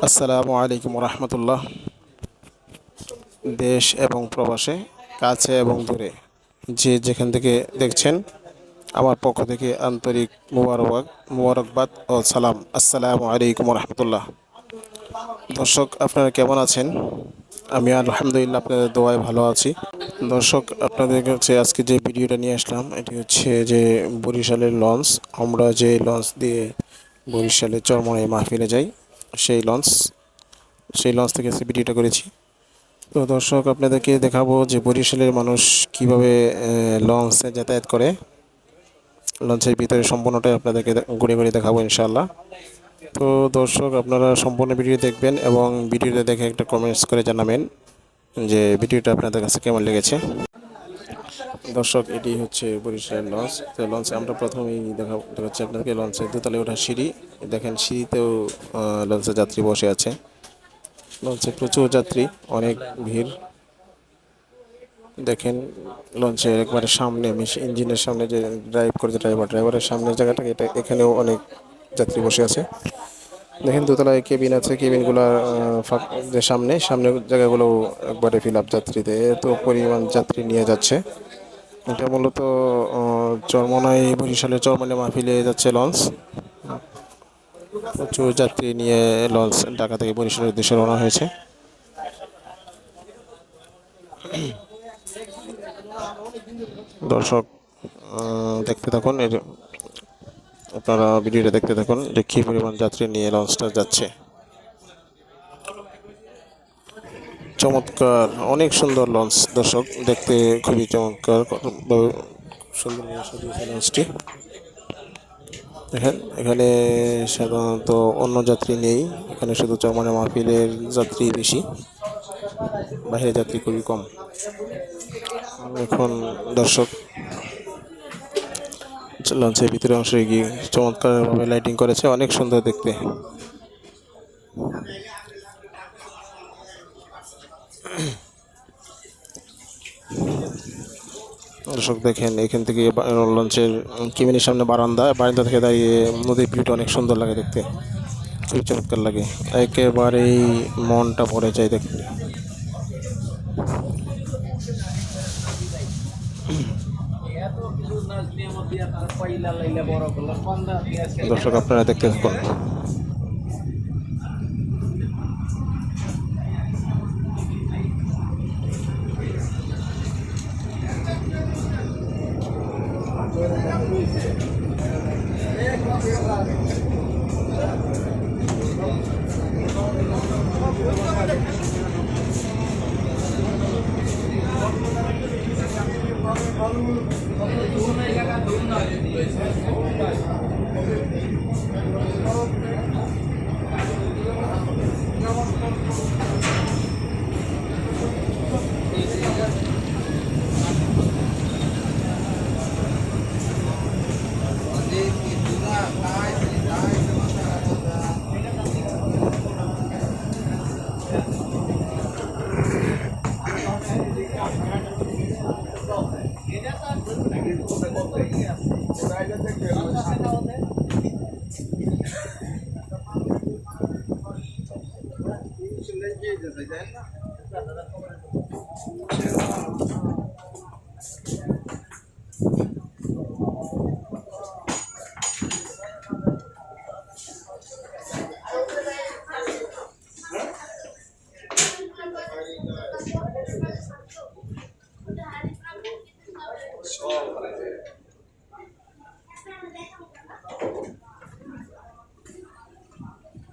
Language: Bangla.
আসসালামু আলাইকুম রহমতুল্লাহ। দেশ এবং প্রবাসে, কাছে এবং দূরে, যে যেখান থেকে দেখছেন, আমার পক্ষ থেকে আন্তরিক মুবারকবাদ ও সালাম। আসসালামু আলাইকুম রহমতুল্লাহ। দর্শক, আপনারা কেমন আছেন? আমি আলহামদুলিল্লাহ আপনাদের দোয়ায় ভালো আছি। দর্শক, আপনাদের কাছে আজকে যে ভিডিওটা নিয়ে আসলাম, এটি হচ্ছে যে বরিশালের লঞ্চ। আমরা যে লঞ্চ দিয়ে বরিশালে চরমনাই মাহফিলে যাই, সেই লঞ্চ সেই লঞ্চ থেকে আজকে ভিডিওটা করেছি। তো দর্শক, আপনাদেরকে দেখাবো যে বরিশালের মানুষ কিভাবে লঞ্চে যাতায়াত করে। লঞ্চের ভিতরে সম্পূর্ণটাই আপনাদেরকে ঘুরে ঘুরে দেখাবো ইনশাআল্লাহ। তো দর্শক, আপনারা সম্পূর্ণ ভিডিও দেখবেন এবং ভিডিওটা দেখে একটা কমেন্টস করে জানাবেন যে ভিডিওটা আপনাদের কাছে কেমন লেগেছে। দর্শক, এটি হচ্ছে বরিশালের লঞ্চ। তো লঞ্চে আমরা প্রথমেই দেখাচ্ছি আপনাদেরকে লঞ্চের দোতলায় ওঠার সিঁড়ি। দেখেন, সিঁড়িতেও লঞ্চের যাত্রী বসে আছে। লঞ্চে প্রচুর যাত্রী, অনেক ভিড়। দেখেন, লঞ্চের একবারে সামনে, ইঞ্জিনের সামনে যে ড্রাইভ করেছে ড্রাইভারের সামনের জায়গাটাকে, এখানেও অনেক যাত্রী বসে আছে। দেখেন, দোতলায় কেবিন আছে, কেবিনগুলোর যে সামনের জায়গাগুলো একবারে ফিল আপ যাত্রীতে, এত পরিমাণ যাত্রী নিয়ে যাচ্ছে। এটা মূলত বরিশালের চরমনাই মাহফিলে যাচ্ছে লঞ্চ। প্রচুর যাত্রী নিয়ে লঞ্চ ঢাকা থেকে বরিশালের উদ্দেশ্যে রওনা হয়েছে। দর্শক, দেখতে থাকুন, আপনারা ভিডিওটা দেখতে থাকুন যে কী পরিমাণ যাত্রী নিয়ে লঞ্চটা যাচ্ছে। চমৎকার, অনেক সুন্দর লঞ্চ। দর্শক, দেখতে খুবই চমৎকার, সুন্দর সাজিয়েছে লঞ্চটি। দেখেন, এখানে সাধারণত অন্য যাত্রী নেই, এখানে শুধু চরমনাই মাহফিলের যাত্রী বেশি, বাইরের যাত্রী খুবই কম। এখন দর্শক, লঞ্চের ভিতরে অংশে গিয়ে চমৎকারভাবে লাইটিং করেছে, অনেক সুন্দর দেখতে। দর্শক দেখেন, এখান থেকে লঞ্চের কেবিনের সামনে বারান্দা থেকে দাঁড়িয়ে নদীর ভিউটা অনেক সুন্দর লাগে দেখতে, খুবই চমৎকার লাগে। একেবারেই মনটা ভরে যায় দেখতে। দর্শক, আপনারা দেখতে থাকুন।